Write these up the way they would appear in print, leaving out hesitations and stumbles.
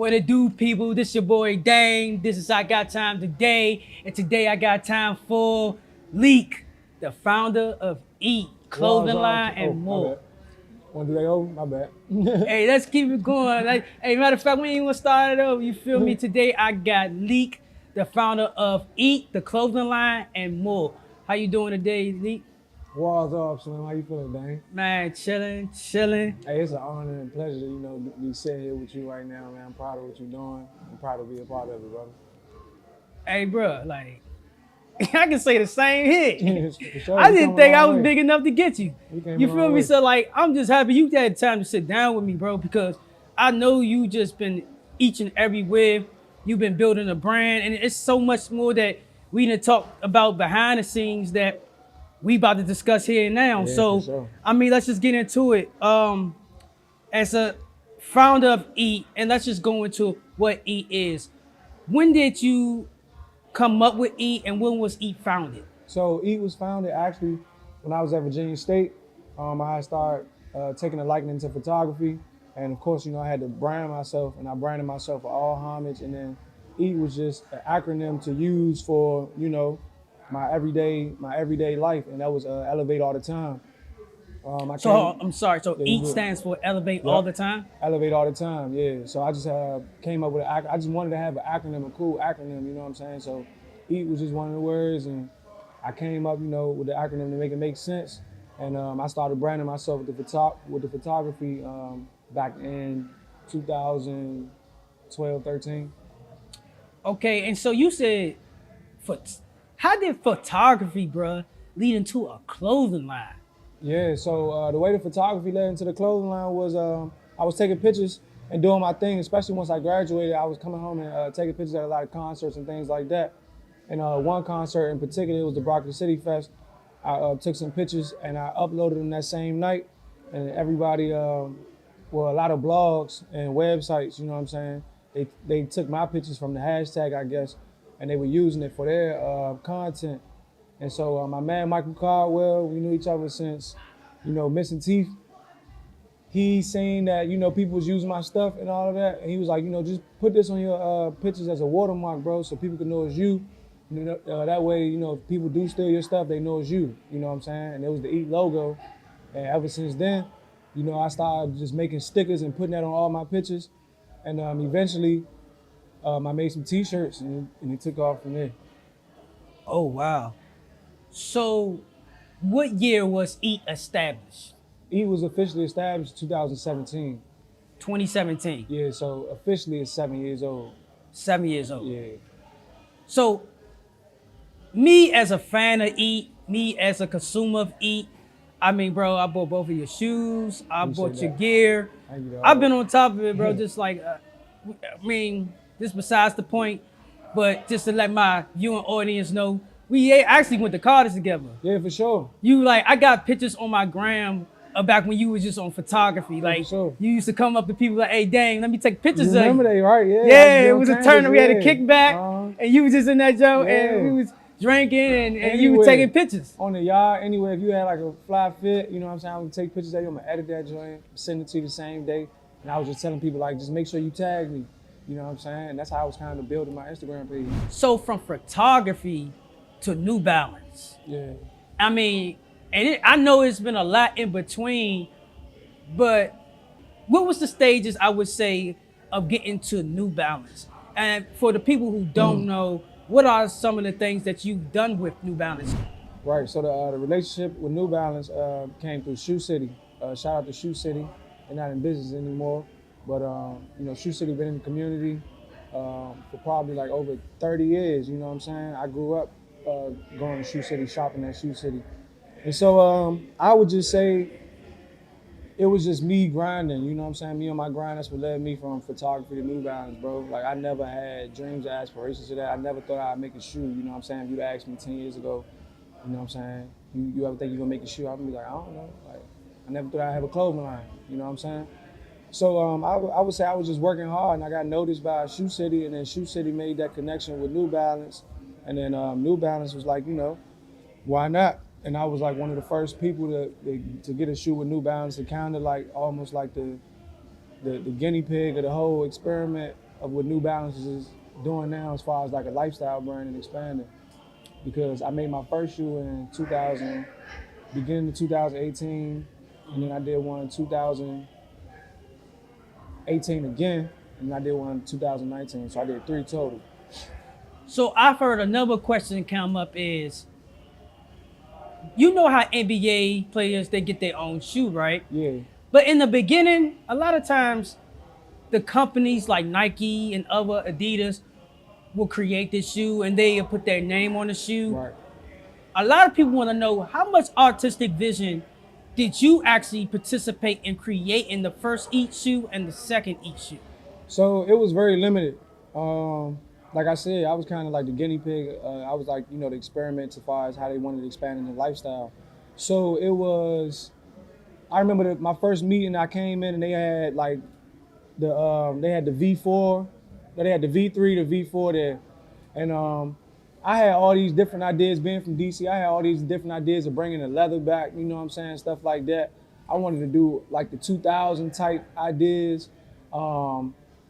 What it do, people? This your boy Dame. This is I Got Time Today. And today I got time for Leek, the founder of E.A.T Was clothing line oh, and my more. bad. Want to do that over? My bad. Hey, let's keep it going. Hey, matter of fact, we ain't even gonna start it over. You feel me? Today I got Leek, the founder of E.A.T, the clothing line and more. How you doing today, Leek? Walls off, Slim. How you feeling, Dane? Man, chilling. Hey, it's an honor and pleasure to, be sitting here with you right now, man. I'm proud of what you're doing. I'm proud to be a part of it, brother. Hey, bro, like I can say the same here. For sure, I we didn't come a think I long was way. big enough to get you. We came You a feel long me? way. So like, I'm just happy you had time to sit down with me, bro, because I know you just been each and everywhere. You've been building a brand, and it's so much more that we didn't talk about behind the scenes that we about to discuss here and now. Yeah, for So, sure. I mean, let's just get into it. As a founder of E, and let's just go into what E is. When did you come up with E, and when was E founded? So E was founded actually when I was at Virginia State. I had started taking a liking to photography, and of course, I had to brand myself, and I branded myself for all homage. And then E was just an acronym to use for my everyday life, and that was elevate all the time. I'm sorry. So Yeah, you EAT good. stands for elevate all Yep. the time. Elevate all the time, yeah. So I just came up with I just wanted to have an acronym, a cool acronym, you know what I'm saying? So EAT was just one of the words, and I came up, with the acronym to make it make sense. And I started branding myself with the photography back in 2012, 13. Okay, and so you said, how did photography, bruh, lead into a clothing line? Yeah, so the way the photography led into the clothing line was I was taking pictures and doing my thing, especially once I graduated. I was coming home and taking pictures at a lot of concerts and things like that. And one concert in particular, it was the Broccoli City Fest. I took some pictures and I uploaded them that same night. And everybody, a lot of blogs and websites, you know what I'm saying? They took my pictures from the hashtag, I guess, and they were using it for their content. And so my man Michael Caldwell, we knew each other since, missing teeth. He seen that, people was using my stuff and all of that. And he was like, just put this on your pictures as a watermark, bro, so people can know it's you. That way, if people do steal your stuff, they know it's you. You know what I'm saying? And it was the EAT logo. And ever since then, I started just making stickers and putting that on all my pictures. And eventually, I made some T-shirts and it took off from there. Oh wow. So, what year was EAT established? EAT was officially established 2017. 2017. Yeah, so officially it's 7 years old. 7 years old. Yeah. So, me as a fan of EAT, me as a consumer of EAT, I mean, bro, I bought both of your shoes. I bought your that. gear. Thank you, dog. I've been on top of it, bro. Just like, I mean, this besides the point, but just to let my viewing audience know, we actually went to college together. Yeah, for sure. I got pictures on my gram back when you was just on photography. Like, sure. you used to come up to people like, hey, dang, let me take pictures You of remember you. that, right? Yeah. Yeah, it was a tournament. We had a kickback, Uh-huh. and you was just in that joint, Yeah. and we was drinking, and you Anywhere. was taking pictures. On the yard, anywhere, if you had like a fly fit, you know what I'm saying? I'm gonna take pictures of you, I'm gonna edit that joint, send it to you the same day. And I was just telling people, like, just make sure you tag me. You know what I'm saying? And that's how I was kind of building my Instagram page. So from photography to New Balance, Yeah. I mean, I know it's been a lot in between, but what was the stages, I would say, of getting to New Balance? And for the people who don't know, what are some of the things that you've done with New Balance? Right, so the relationship with New Balance came through Shoe City. Shout out to Shoe City. They're not in business anymore, but Shoe City been in the community for probably like over 30 years, you know what I'm saying? I grew up going to Shoe City, shopping at Shoe City. And so I would just say it was just me grinding, you know what I'm saying? Me on my grind, that's what led me from photography to New Balance, bro. Like, I never had dreams or aspirations to that. I never thought I'd make a shoe, you know what I'm saying? If you'd asked me 10 years ago, you know what I'm saying? You ever think you're gonna make a shoe? I'd be like, I don't know. Like, I never thought I'd have a clothing line, you know what I'm saying? So I would say I was just working hard, and I got noticed by Shoe City, and then Shoe City made that connection with New Balance. And then New Balance was like, why not? And I was like one of the first people to get a shoe with New Balance. It kind of like almost like the guinea pig of the whole experiment. of what New Balance is doing now as far as like a lifestyle brand and expanding. Because I made my first shoe in 2000, beginning of 2018, and then I did one in 2018 again, and I did one in 2019. So I did 3 total. So I've heard another question come up is, you know how NBA players, they get their own shoe, right? Yeah, But in the beginning, a lot of times the companies like Nike and other Adidas will create this shoe and they put their name on the shoe. right. A lot of people want to know, how much artistic vision did you actually participate in creating the first E.A.T shoe and the second E.A.T shoe? So it was very limited. Like I said, I was kind of like the guinea pig. I was like, the experiment as far as how they wanted to expand in the lifestyle. So it was. I remember my first meeting. I came in and they had like they had the V4, they had the V3, the V4 there, and I had all these different ideas. Being from DC, I had all these different ideas of bringing the leather back. You know what I'm saying? Stuff like that. I wanted to do like the 2000 type ideas,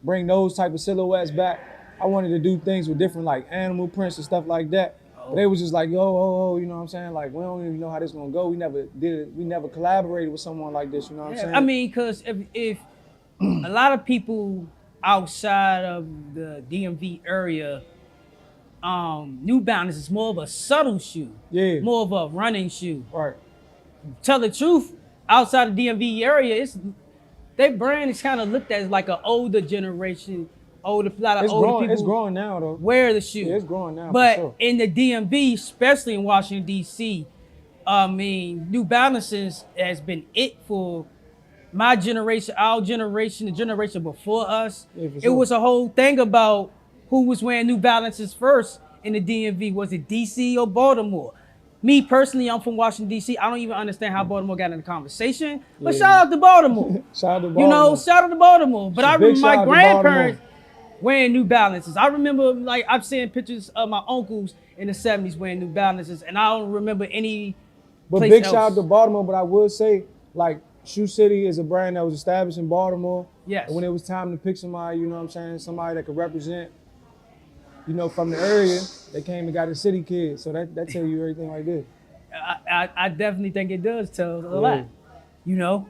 bring those type of silhouettes back. I wanted to do things with different like animal prints and stuff like that. But they was just like, yo, you know what I'm saying? Like, we don't even know how this gonna go. We never did it. We never collaborated with someone like this. You know what I'm saying? I mean, because if a lot of people outside of the DMV area, New Balance is more of a subtle shoe, Yeah. more of a running shoe. Right. Tell the truth, outside the DMV area, their brand is kind of looked at as like an older generation, a lot of It's older growing. people It's growing now though. wear the shoe. Yeah, it's growing now. But for sure. in the DMV, especially in Washington D.C., I mean, New Balances has been it for my generation, our generation, the generation before us. Yeah, for It sure. was a whole thing about who was wearing New Balances first in the DMV. Was it DC or Baltimore? Me personally, I'm from Washington D.C. I don't even understand how Baltimore got in the conversation. But Yeah. shout out to Baltimore. Shout out to You Baltimore. know, shout out to Baltimore. But I Big remember my shout out to grandparents Baltimore. wearing New Balances. I remember, like, I've seen pictures of my uncles in the 70s wearing New Balances, and I don't remember any But place big else. shout out to Baltimore. But I would say, like, Shoe City is a brand that was established in Baltimore. Yes. And when it was time to pick somebody, you know what I'm saying, somebody that could represent, from the area, they came and got a city kid. So that tell you everything like this. I definitely think it does tell a lot, you know?